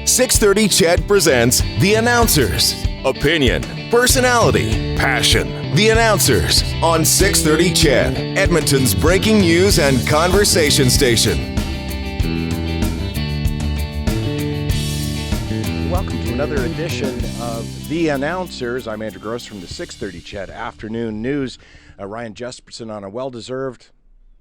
630 CHED presents The Announcers. Opinion, personality, passion. The Announcers on 630 CHED, Edmonton's breaking news and conversation station. Welcome to another edition of The Announcers. I'm Andrew Grose from the 630 CHED Afternoon News. Ryan Jesperson on a well-deserved,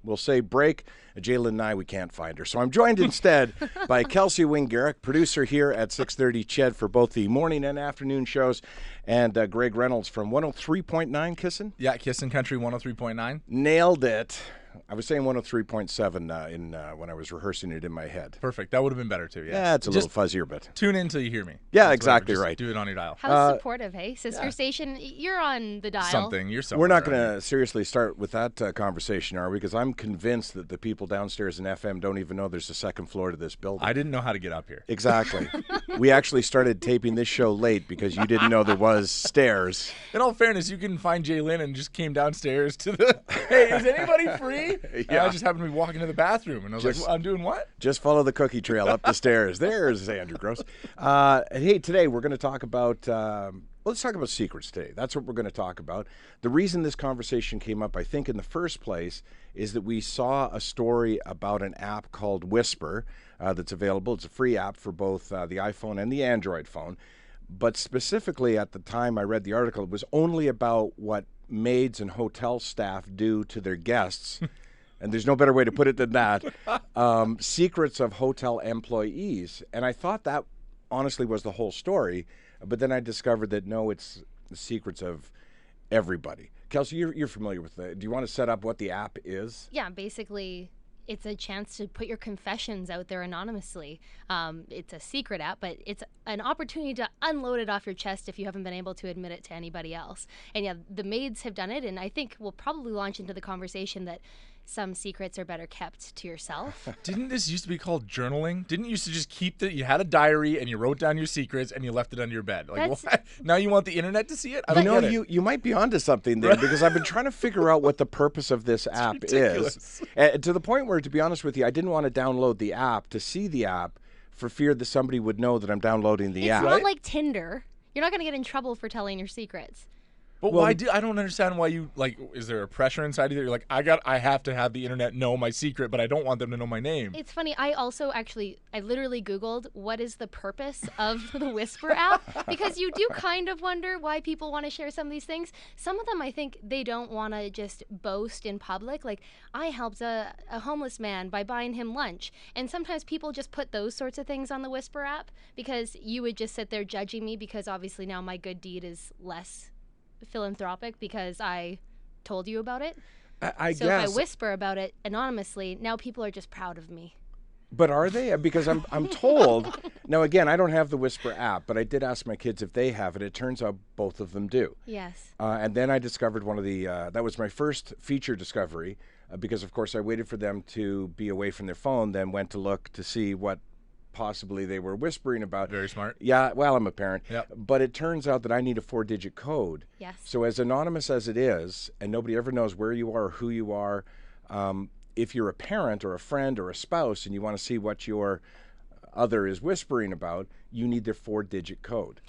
we'll say, break. Jalen and I, we can't find her. So I'm joined instead by Kelsey Wingerak, producer here at 630 CHED for both the morning and afternoon shows, and Gregg Reynolds from 103.9 CISN? Yeah, CISN Country 103.9. Nailed it. I was saying 103.7 when I was rehearsing it in my head. Perfect. That would have been better too. Yeah, it's a little fuzzier, but tune in until you hear me. Yeah, That's exactly Just right. Do it on your dial. How supportive, hey? Sister station, you're on the dial. You're somewhere. We're not going to seriously start with that conversation, are we? Because I'm convinced that the people downstairs in FM don't even know there's a second floor to this building. I didn't know how to get up here. Exactly. We actually started taping this show late because you didn't know there was stairs. In all fairness, you can find Jalen and just came downstairs to the, hey, is anybody free? And I just happened to be walking to the bathroom, and I was like, well, I'm doing what? Just follow the cookie trail up the stairs. There's Andrew Grose. Hey, today we're going to talk about, let's talk about secrets today. That's what we're going to talk about. The reason this conversation came up, I think, in the first place, is that we saw a story about an app called Whisper that's available. It's a free app for both the iPhone and the Android phone. But specifically at the time I read the article, it was only about what maids and hotel staff do to their guests. And there's no better way to put it than that. Secrets of hotel employees. And I thought that honestly was the whole story. But then I discovered that no, it's the secrets of everybody. Kelsey, you're familiar with do you want to set up what the app is? Yeah, basically, it's a chance to put your confessions out there anonymously. It's a secret app, but it's an opportunity to unload it off your chest if you haven't been able to admit it to anybody else. And yeah, the maids have done it, and I think we'll probably launch into the conversation that some secrets are better kept to yourself. Didn't this used to be called journaling? Didn't you used to just keep you had a diary and you wrote down your secrets and you left it under your bed? Like, what? Now you want the internet to see it? I don't get it. You might be onto something there because I've been trying to figure out what the purpose of this app is. To the point where, to be honest with you, I didn't want to download the app to see the app for fear that somebody would know that I'm downloading the app. It's not like Tinder. You're not going to get in trouble for telling your secrets. But why I don't understand why you, like, is there a pressure inside of you that you're like, I have to have the internet know my secret, but I don't want them to know my name. It's funny, I literally Googled what is the purpose of the Whisper app, because you do kind of wonder why people want to share some of these things. Some of them, I think they don't want to just boast in public. Like, I helped a homeless man by buying him lunch. And sometimes people just put those sorts of things on the Whisper app because you would just sit there judging me because obviously now my good deed is less philanthropic because I told you about it. I so guess. if I whisper about it anonymously, now people are just proud of me. But are they? Because I'm told. Now, again, I don't have the Whisper app, but I did ask my kids if they have it. It turns out both of them do. Yes. And then I discovered one of the, that was my first feature discovery, because, of course, I waited for them to be away from their phone, then went to look to see what possibly they were whispering about. Very smart. Yeah, well, I'm a parent. Yep. But it turns out that I need a 4-digit code. Yes. So as anonymous as it is, and nobody ever knows where you are or who you are, if you're a parent or a friend or a spouse and you want to see what your other is whispering about, you need their 4-digit code.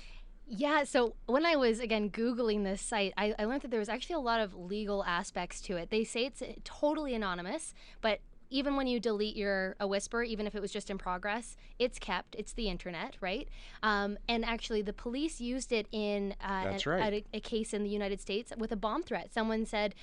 Yeah, so when I was, again, Googling this site, I learned that there was actually a lot of legal aspects to it. They say it's totally anonymous, but even when you delete a whisper, even if it was just in progress, it's kept. It's the internet, right? And actually, the police used it in a case in the United States with a bomb threat. Someone said,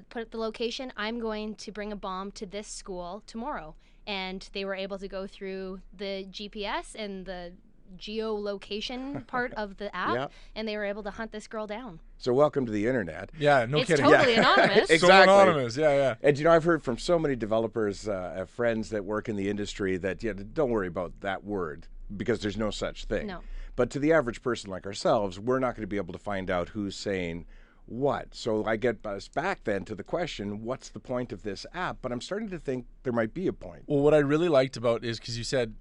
put the location, I'm going to bring a bomb to this school tomorrow. And they were able to go through the GPS and the geolocation part of the app, and they were able to hunt this girl down. So welcome to the internet. Yeah, no kidding. It's totally anonymous. Exactly. So anonymous, yeah. And, I've heard from so many developers, friends that work in the industry that, don't worry about that word because there's no such thing. No. But to the average person like ourselves, we're not going to be able to find out who's saying what. So I get us back then to the question, what's the point of this app? But I'm starting to think there might be a point. Well, what I really liked about is because you said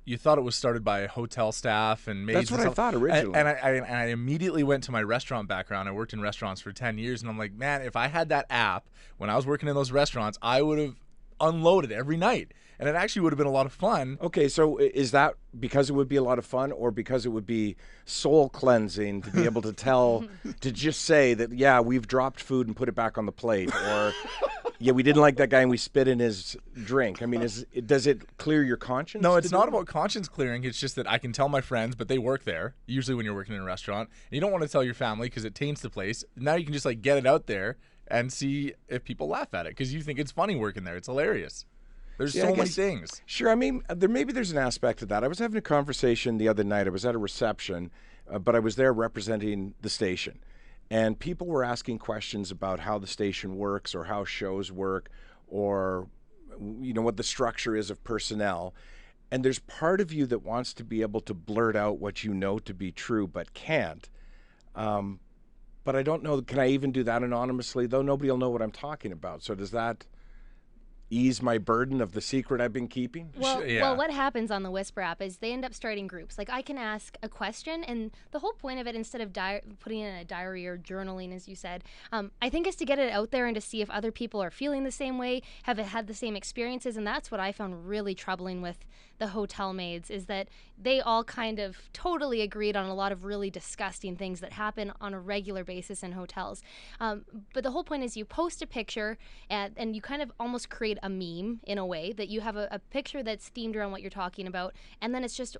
you thought it was started by hotel staff and maids. That's what I thought originally. And I immediately went to my restaurant background. I worked in restaurants for 10 years, and I'm like, man, if I had that app when I was working in those restaurants, I would have unload it every night. And it actually would have been a lot of fun. Okay, so is that because it would be a lot of fun, or because it would be soul cleansing to be able to tell, to just say that, yeah, we've dropped food and put it back on the plate, or yeah, we didn't like that guy and we spit in his drink? I mean, does it clear your conscience? No, it's not about conscience clearing. It's just that I can tell my friends, but they work there, usually when you're working in a restaurant. And you don't want to tell your family because it taints the place. Now you can just like get it out there and see if people laugh at it because you think it's funny working there. It's hilarious. There's so many things. Sure. I mean, there's an aspect to that. I was having a conversation the other night. I was at a reception, but I was there representing the station. And people were asking questions about how the station works or how shows work or, what the structure is of personnel. And there's part of you that wants to be able to blurt out what you know to be true but can't. But I don't know, can I even do that anonymously? Though nobody will know what I'm talking about. So does that ease my burden of the secret I've been keeping? Well, what happens on the Whisper app is they end up starting groups. Like I can ask a question, and the whole point of it, instead of putting it in a diary or journaling, as you said, I think is to get it out there and to see if other people are feeling the same way, have had the same experiences. And that's what I found really troubling with the hotel maids, is that they all kind of totally agreed on a lot of really disgusting things that happen on a regular basis in hotels. But the whole point is you post a picture and you kind of almost create a meme in a way, that you have a picture that's themed around what you're talking about, and then it's just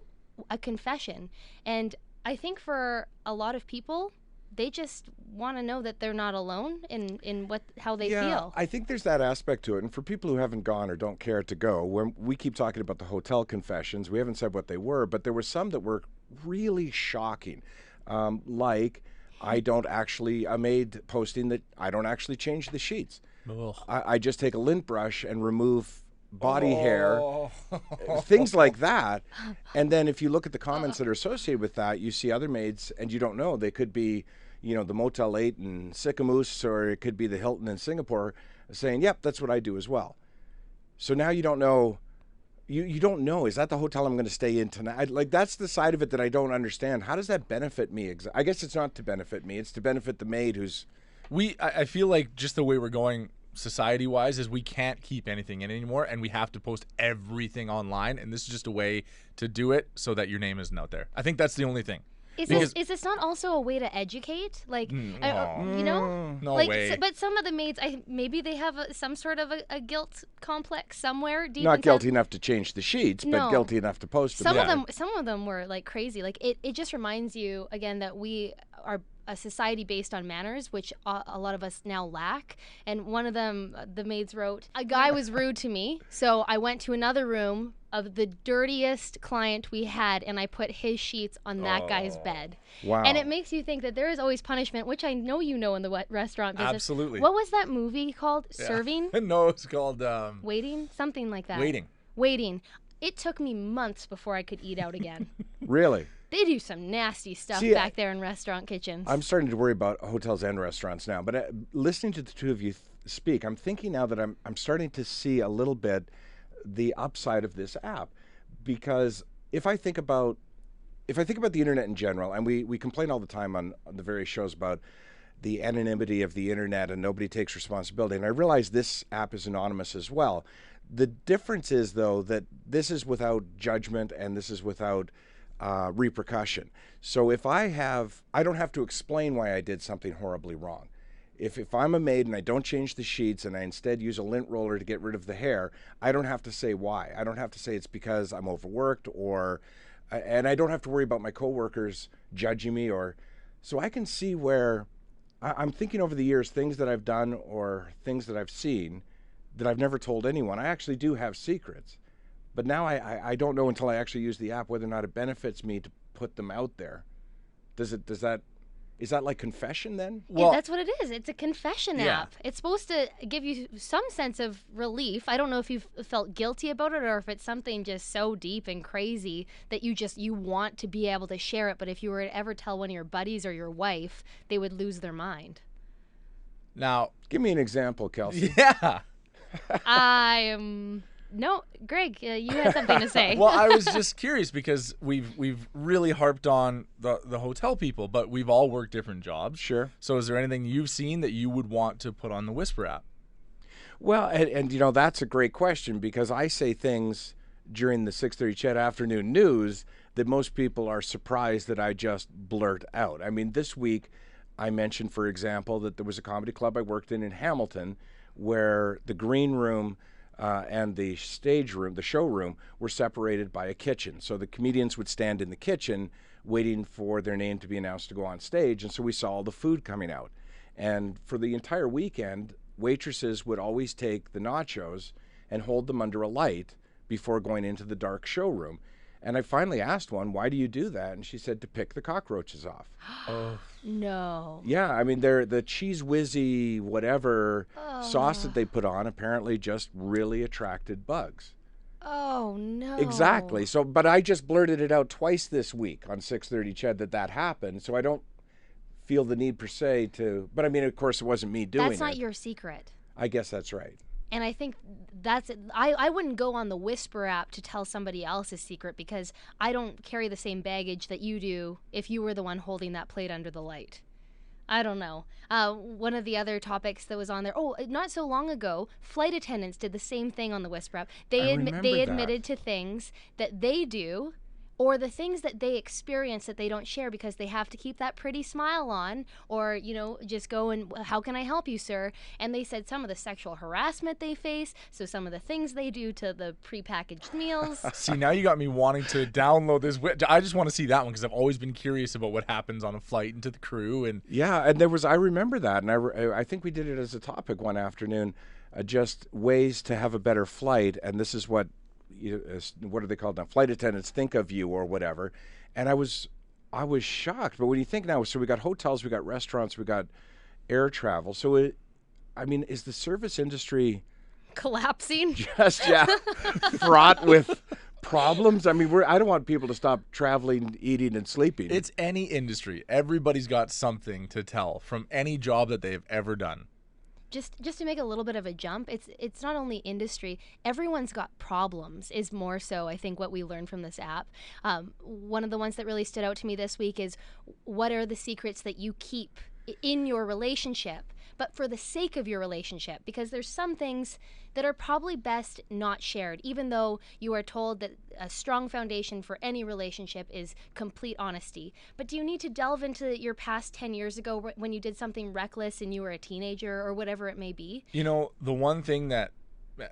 a confession. And I think for a lot of people, they just want to know that they're not alone in how they feel. I think there's that aspect to it. And for people who haven't gone or don't care to go, when we keep talking about the hotel confessions, we haven't said what they were, but there were some that were really shocking. Like, a maid posting that I don't actually change the sheets. I just take a lint brush and remove body hair, things like that. And then if you look at the comments that are associated with that, you see other maids, and you don't know. They could be, the Motel 8 in Sycamoose, or it could be the Hilton in Singapore, saying, yep, that's what I do as well. So now you don't know. You don't know, is that the hotel I'm going to stay in tonight? That's the side of it that I don't understand. How does that benefit me? I guess it's not to benefit me. It's to benefit the maid who's... I feel like just the way we're going society-wise is we can't keep anything in anymore, and we have to post everything online, and this is just a way to do it so that your name isn't out there. I think that's the only thing. Is this not also a way to educate? No way. But some of the maids, maybe they have some sort of a guilt complex somewhere deep. Not guilty enough to change the sheets, but guilty enough to post them. Some of them were like crazy. Like it just reminds you again that we are a society based on manners, which a lot of us now lack. And one of them, the maids wrote, a guy was rude to me, so I went to another room of the dirtiest client we had, and I put his sheets on that guy's bed. Wow. And it makes you think that there is always punishment, which I know in the restaurant business. Absolutely. What was that movie called? Yeah. Serving? No, it's called... Waiting? Something like that. Waiting. It took me months before I could eat out again. Really? They do some nasty stuff back there in restaurant kitchens. I'm starting to worry about hotels and restaurants now. But listening to the two of you speak, I'm thinking now that I'm starting to see a little bit the upside of this app. Because if I think about the internet in general, and we complain all the time on the various shows about the anonymity of the internet and nobody takes responsibility. And I realize this app is anonymous as well. The difference is, though, that this is without judgment and this is without repercussion. So if I don't have to explain why I did something horribly wrong. If I'm a maid and I don't change the sheets and I instead use a lint roller to get rid of the hair, I don't have to say why. I don't have to say it's because I'm overworked and I don't have to worry about my coworkers judging me so I can see where I'm thinking over the years, things that I've done or things that I've seen that I've never told anyone. I actually do have secrets. But now I don't know until I actually use the app whether or not it benefits me to put them out there. Is that like confession then? Well, that's what it is. It's a confession app. It's supposed to give you some sense of relief. I don't know if you've felt guilty about it or if it's something just so deep and crazy that you want to be able to share it. But if you were to ever tell one of your buddies or your wife, they would lose their mind. Now, give me an example, Kelsey. Yeah. No, Greg, you had something to say. Well, I was just curious because we've really harped on the hotel people, but we've all worked different jobs. Sure. So is there anything you've seen that you would want to put on the Whisper app? Well, and you know, that's a great question because I say things during the 6:30 CHED afternoon news that most people are surprised that I just blurt out. I mean, this week I mentioned, for example, that there was a comedy club I worked in Hamilton where the green room and the stage room, the showroom, were separated by a kitchen. So the comedians would stand in the kitchen waiting for their name to be announced to go on stage. And so we saw all the food coming out. And for the entire weekend, waitresses would always take the nachos and hold them under a light before going into the dark showroom. And I finally asked one, why do you do that? And she said, to pick the cockroaches off. Oh. No. Yeah, I mean, they're the cheese whizzy whatever sauce that they put on apparently just really attracted bugs. Oh, no. Exactly. So, but I just blurted it out twice this week on 6:30 CHED that happened. So I don't feel the need per se to, but I mean, of course, it wasn't me doing it. That's not your secret. I guess that's right. And I think that's it. I wouldn't go on the Whisper app to tell somebody else's secret because I don't carry the same baggage that you do if you were the one holding that plate under the light. I don't know. One of the other topics that was on there, not so long ago, flight attendants did the same thing on the Whisper app. They admitted to things that they do or the things that they experience that they don't share because they have to keep that pretty smile on or, you know, just go and, how can I help you, sir? And they said some of the sexual harassment they face, so some of the things they do to the prepackaged meals. See, now you got me wanting to download this. I just want to see that one because I've always been curious about what happens on a flight and to the crew. And yeah, and I remember that, and I think we did it as a topic one afternoon, just ways to have a better flight, and this is what what are they called now? Flight attendants think of you or whatever. And I was shocked. But when you think now, so we got hotels, we got restaurants, we got air travel. So is the service industry collapsing? Just fraught with problems? I mean, I don't want people to stop traveling, eating, and sleeping. It's any industry. Everybody's got something to tell from any job that they've ever done. Just to make a little bit of a jump, it's not only industry. Everyone's got problems is more so, I think, what we learned from this app. One of the ones that really stood out to me this week is what are the secrets that you keep in your relationship, but for the sake of your relationship, because there's some things that are probably best not shared, even though you are told that a strong foundation for any relationship is complete honesty. But do you need to delve into your past 10 years ago when you did something reckless and you were a teenager or whatever it may be? You know, the one thing that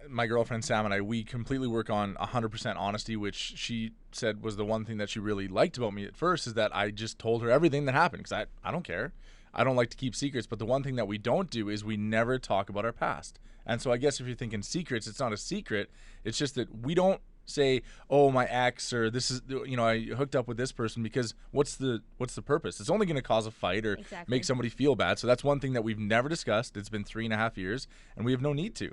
my girlfriend Sam and I, we completely work on 100% honesty, which she said was the one thing that she really liked about me at first, is that I just told her everything that happened because I don't care. I don't like to keep secrets, but the one thing that we don't do is we never talk about our past. And so I guess if you're thinking secrets, it's not a secret. It's just that we don't say, oh, my ex, or this is, you know, I hooked up with this person, because what's the purpose? It's only going to cause a fight or make somebody feel bad. So that's one thing that we've never discussed. It's been 3.5 years, and we have no need to.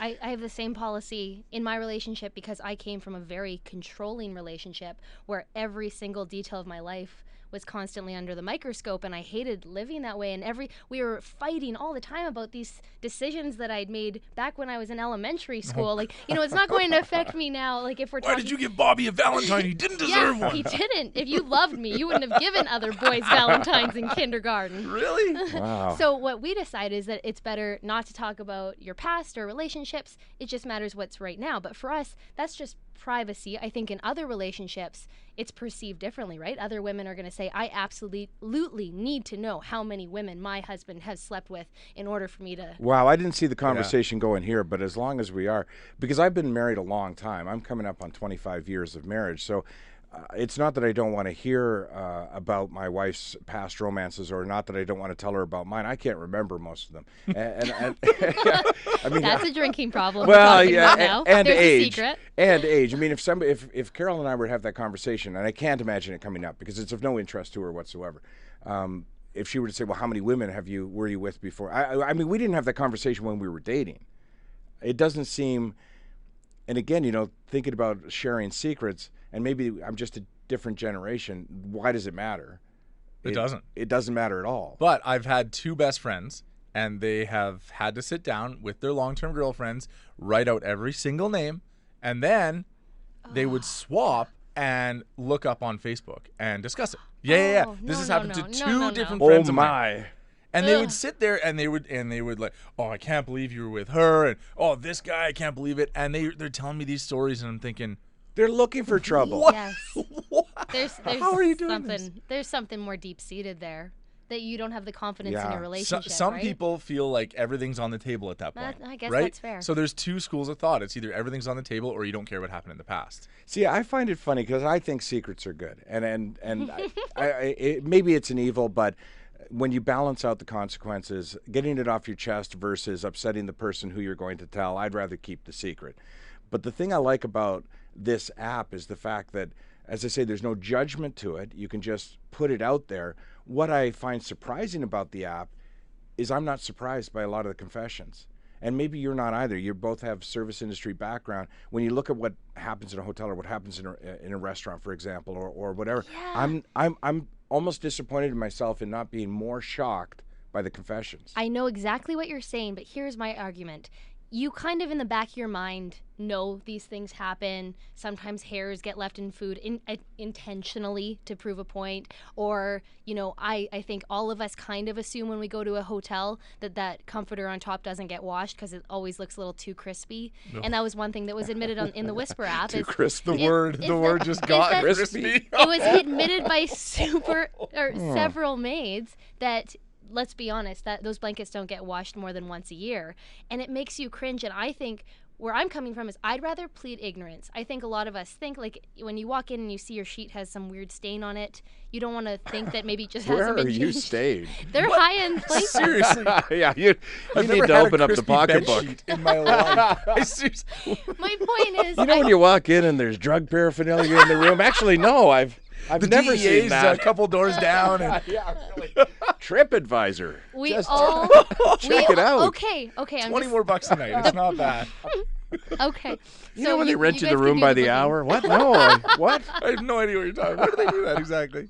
I have the same policy in my relationship because I came from a very controlling relationship where every single detail of my life was constantly under the microscope, and I hated living that way. And we were fighting all the time about these decisions that I'd made back when I was in elementary school. Like, you know, it's not going to affect me now. Like, if we're Why did you give Bobby a Valentine? He didn't deserve one. He didn't. If you loved me, you wouldn't have given other boys Valentines in kindergarten. Really? Wow. So what we decided is that it's better not to talk about your past or relationships. It just matters what's right now. But for us, that's just privacy. I think in other relationships, it's perceived differently, right? Other women are going to say, I absolutely need to know how many women my husband has slept with in order for me to... Wow, I didn't see the conversation going here, but as long as we are, because I've been married a long time. I'm coming up on 25 years of marriage, so it's not that I don't want to hear about my wife's past romances, or not that I don't want to tell her about mine. I can't remember most of them. And I mean, that's a drinking problem. Well, yeah, now. and There's age. A secret. And age. I mean, if Carol and I were to have that conversation, and I can't imagine it coming up because it's of no interest to her whatsoever. If she were to say, well, how many women were you with before? I mean, we didn't have that conversation when we were dating. It doesn't seem, and again, you know, thinking about sharing secrets, and maybe I'm just a different generation. Why does it matter? It doesn't. It doesn't matter at all. But I've had two best friends, and they have had to sit down with their long-term girlfriends, write out every single name, and then they would swap and look up on Facebook and discuss it. Yeah. This has happened to two different friends of mine. And they would sit there and they would like, oh, I can't believe you were with her, and oh, this guy, I can't believe it. And they're telling me these stories, and I'm thinking, They're looking for trouble. What? Yes. what? There's How are you doing something. this? There's something more deep seated there that you don't have the confidence in Yeah. your relationship. Some right? people feel like everything's on the table at that point. I guess right? that's fair. So there's two schools of thought. It's either everything's on the table or you don't care what happened in the past. See, I find it funny because I think secrets are good, and maybe it's an evil, but when you balance out the consequences, getting it off your chest versus upsetting the person who you're going to tell, I'd rather keep the secret. But the thing I like about this app is the fact that, as I say, there's no judgment to it. You can just put it out there. What I find surprising about the app is I'm not surprised by a lot of the confessions. And maybe you're not either. You both have service industry background. When you look at what happens in a hotel or what happens in a restaurant, for example, or whatever, Yeah. I'm almost disappointed in myself in not being more shocked by the confessions. I know exactly what you're saying, but here's my argument. You kind of in the back of your mind know these things happen. Sometimes hairs get left in food intentionally to prove a point. Or, I think all of us kind of assume when we go to a hotel that comforter on top doesn't get washed because it always looks a little too crispy. No. And that was one thing that was admitted in the Whisper app. Too crispy. The word just got crispy. It was admitted by several maids that, let's be honest, that those blankets don't get washed more than once a year, and it makes you cringe. And I think where I'm coming from is I'd rather plead ignorance. I think a lot of us think, like, when you walk in and you see your sheet has some weird stain on it, you don't want to think that maybe it just hasn't been Where are you changed. staying? They're high end places. Seriously. Yeah, you I've need never to had open a up the crispy bed pocketbook. sheet in my life. I seriously. My point is, You know when you walk in and there's drug paraphernalia in the room? Actually, no, I've The never seen DEA's that. a couple doors down. And Yeah, really. TripAdvisor. we Just all check it out. Okay, I'm 20 just, more bucks a night. It's not bad. okay. You know when they rent you guys the can room do by the booking. hour? What? No. What? I have no idea what you're talking about. Where do they do that exactly?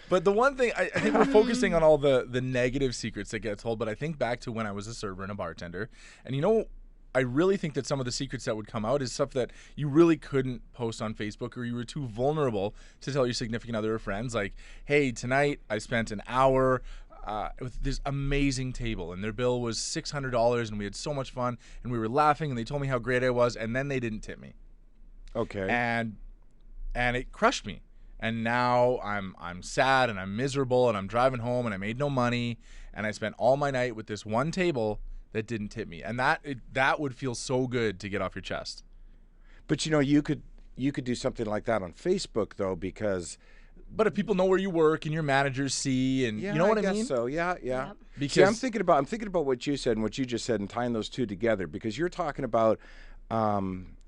But the one thing, I think we're focusing on all the negative secrets that get told, but I think back to when I was a server and a bartender. And I really think that some of the secrets that would come out is stuff that you really couldn't post on Facebook, or you were too vulnerable to tell your significant other or friends. Like, hey, tonight I spent an hour with this amazing table, and their bill was $600, and we had so much fun, and we were laughing, and they told me how great I was, and then they didn't tip me. Okay. And it crushed me. And now I'm sad and I'm miserable, and I'm driving home and I made no money, and I spent all my night with this one table that didn't tip me. And that would feel so good to get off your chest. But you could do something like that on Facebook though, because But if people know where you work and your managers see, and you know what I guess mean? So yeah. Yep. Because See, I'm thinking about what you said and what you just said and tying those two together, because you're talking about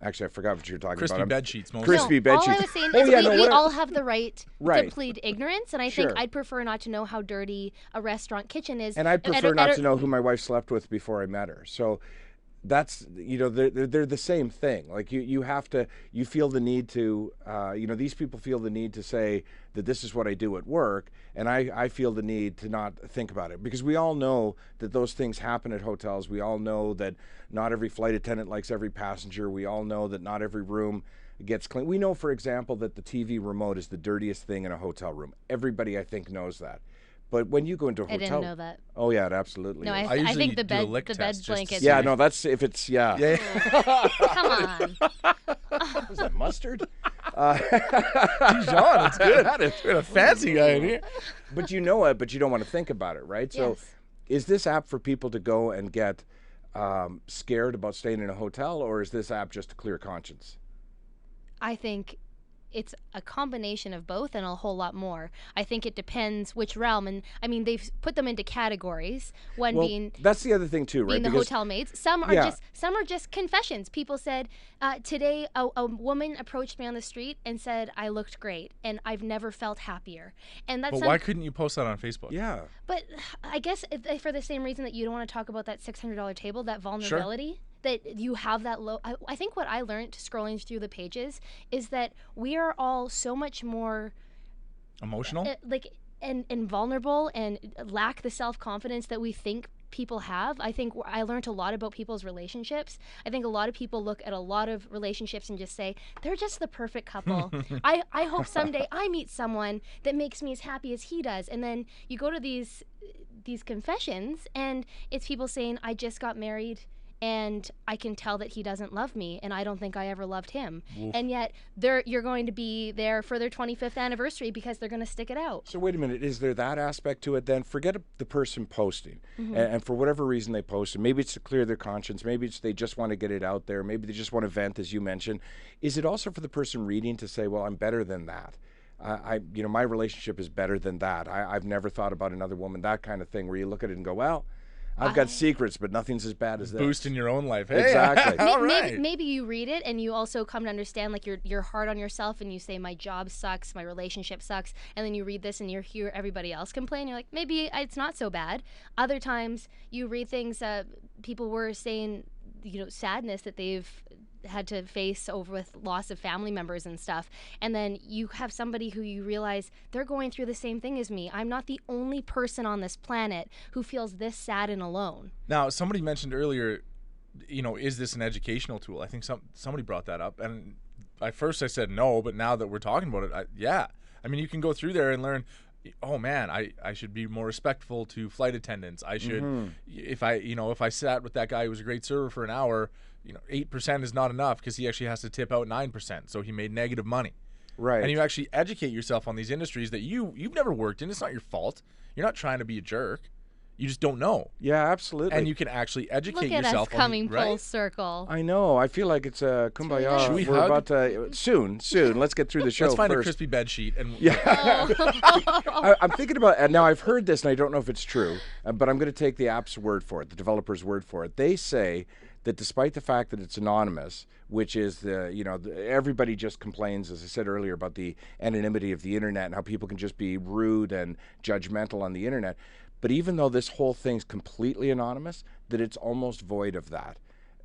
actually I forgot what you were talking crispy about. bed sheets mostly. Crispy bed all sheets. I was saying Oh, is yeah, no, we what I- all have the right Right. to plead ignorance, and I Sure. think I'd prefer not to know how dirty a restaurant kitchen is. And I'd at prefer a- not at a- to know who my wife slept with before I met her. So that's, they're the same thing. Like you feel the need to, these people feel the need to say that this is what I do at work. And I feel the need to not think about it, because we all know that those things happen at hotels. We all know that not every flight attendant likes every passenger. We all know that not every room gets clean. We know, for example, that the TV remote is the dirtiest thing in a hotel room. Everybody, I think, knows that. But when you go into a I hotel, didn't know that. Oh yeah, it absolutely. No, is. I usually think the do a bed lick the test bed just to blankets. see. Yeah, no, that's if it's Yeah. Come on. Was that mustard? Dijon, it's good. We got a fancy guy in here. But you know it, but you don't want to think about it, right? So, Yes. is this app for people to go and get scared about staying in a hotel, or is this app just a clear conscience? I think it's a combination of both and a whole lot more. I think it depends which realm, and I mean they've put them into categories. One Well, being that's the other thing too, right? the Because hotel maids. Some are Yeah. just confessions. People said today a woman approached me on the street and said I looked great and I've never felt happier. And that's But why couldn't you post that on Facebook? yeah, But I guess for the same reason that you don't want to talk about that $600 table, that vulnerability, that you have that low. I think what I learned scrolling through the pages is that we are all so much more Emotional? and vulnerable and lack the self-confidence that we think people have. I think I learned a lot about people's relationships. I think a lot of people look at a lot of relationships and just say, they're just the perfect couple. I hope someday I meet someone that makes me as happy as he does. And then you go to these these confessions, and it's people saying, I just got married and I can tell that he doesn't love me, and I don't think I ever loved him. Oof. And yet you're going to be there for their 25th anniversary because they're going to stick it out. So wait a minute, is there that aspect to it then? Forget the person posting, and for whatever reason they posted. Maybe it's to clear their conscience. Maybe it's they just want to get it out there. Maybe they just want to vent, as you mentioned. Is it also for the person reading to say, well, I'm better than that? My relationship is better than that. I've never thought about another woman, that kind of thing, where you look at it and go, well, I've got secrets, but nothing's as bad as this. Boosting your own life. Hey, Exactly. all right. Maybe you read it and you also come to understand, like, you're hard on yourself and you say, my job sucks, my relationship sucks, and then you read this and you hear everybody else complain. You're like, maybe it's not so bad. Other times you read things, people were saying, sadness that they've had to face over with loss of family members and stuff, and then you have somebody who you realize they're going through the same thing as me. I'm not the only person on this planet who feels this sad and alone. Now, somebody mentioned earlier, is this an educational tool? I think somebody brought that up, and at first I said no, but now that we're talking about it, yeah. I mean, you can go through there and learn, oh man, I should be more respectful to flight attendants. I should, if I sat with that guy who was a great server for an hour, 8% is not enough because he actually has to tip out 9%. So he made negative money. Right. And you actually educate yourself on these industries that you've never worked in. It's not your fault. You're not trying to be a jerk. You just don't know. Yeah, absolutely. And you can actually educate Look at yourself. us coming right? full circle. I know. I feel like it's a kumbaya. Should we We're hug? about to soon. Let's get through the show Let's find first. a crispy bed sheet and I'm thinking about, and now I've heard this, and I don't know if it's true, but I'm going to take the app's word for it, the developer's word for it. They say that despite the fact that it's anonymous, which is everybody just complains, as I said earlier, about the anonymity of the internet and how people can just be rude and judgmental on the internet. But even though this whole thing's completely anonymous, that it's almost void of that.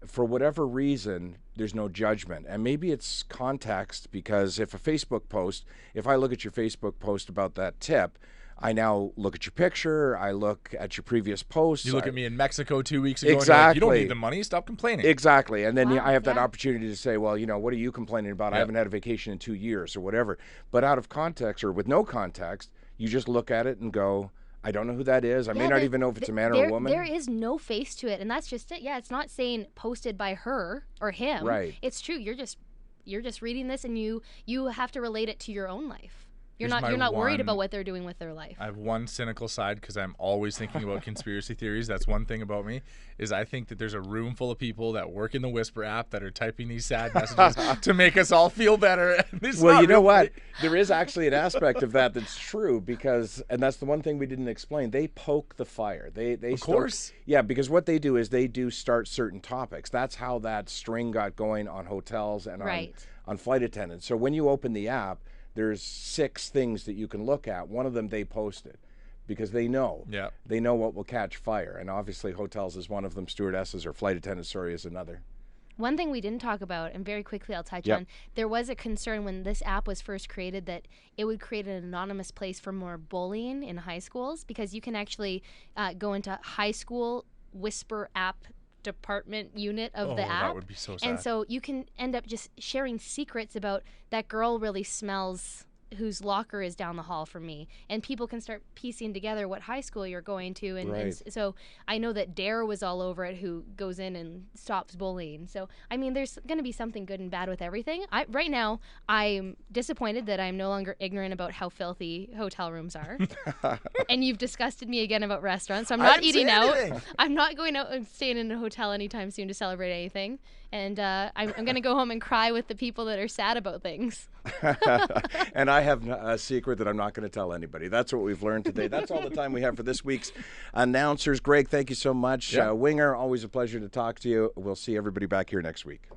For whatever reason, there's no judgment. And maybe it's context, because if I look at your Facebook post about that tip, I now look at your picture, I look at your previous posts. you look at me in Mexico 2 weeks ago. Exactly. And you're like, you don't need the money. Stop complaining. Exactly. And then Wow, I have that yeah. opportunity to say, well, what are you complaining about? I Yep. haven't had a vacation in 2 years or whatever. But out of context or with no context, you just look at it and go, I don't know who that is. I may not even know if it's a man or a woman. There is no face to it, and that's just it. Yeah, it's not saying posted by her or him. Right. It's true. You're just reading this, and you have to relate it to your own life. You're Here's not my worried one- about what they're doing with their life. I have one cynical side because I'm always thinking about conspiracy theories. That's one thing about me, is I think that there's a room full of people that work in the Whisper app that are typing these sad messages to make us all feel better. Well, you know what? There is actually an aspect of that that's true, because, and that's the one thing we didn't explain, they poke the fire. They Of course. Yeah, because what they do is they do start certain topics. That's how that string got going on hotels and Right. on flight attendants. So when you open the app, there's 6 things that you can look at. One of them they posted, because they know. Yeah. They know what will catch fire. And obviously hotels is one of them, stewardesses or flight attendants, is another. One thing we didn't talk about, and very quickly I'll touch Yep. on, there was a concern when this app was first created that it would create an anonymous place for more bullying in high schools, because you can actually go into high school Whisper app department unit of the app. That would be so sad. And so you can end up just sharing secrets about that girl really smells whose locker is down the hall from me, and people can start piecing together what high school you're going to, and Right. so I know that Dare was all over it, who goes in and stops bullying. So I mean, there's going to be something good and bad with everything. Right now I'm disappointed that I'm no longer ignorant about how filthy hotel rooms are. And you've disgusted me again about restaurants, so I'm I not didn't say eating out. anything. I'm not going out and staying in a hotel anytime soon to celebrate anything, and I'm going to go home and cry with the people that are sad about things. And I have a secret that I'm not going to tell anybody. That's what we've learned today. That's all the time we have for this week's announcers. Greg, thank you so much. Yeah. Winger, always a pleasure to talk to you. We'll see everybody back here next week.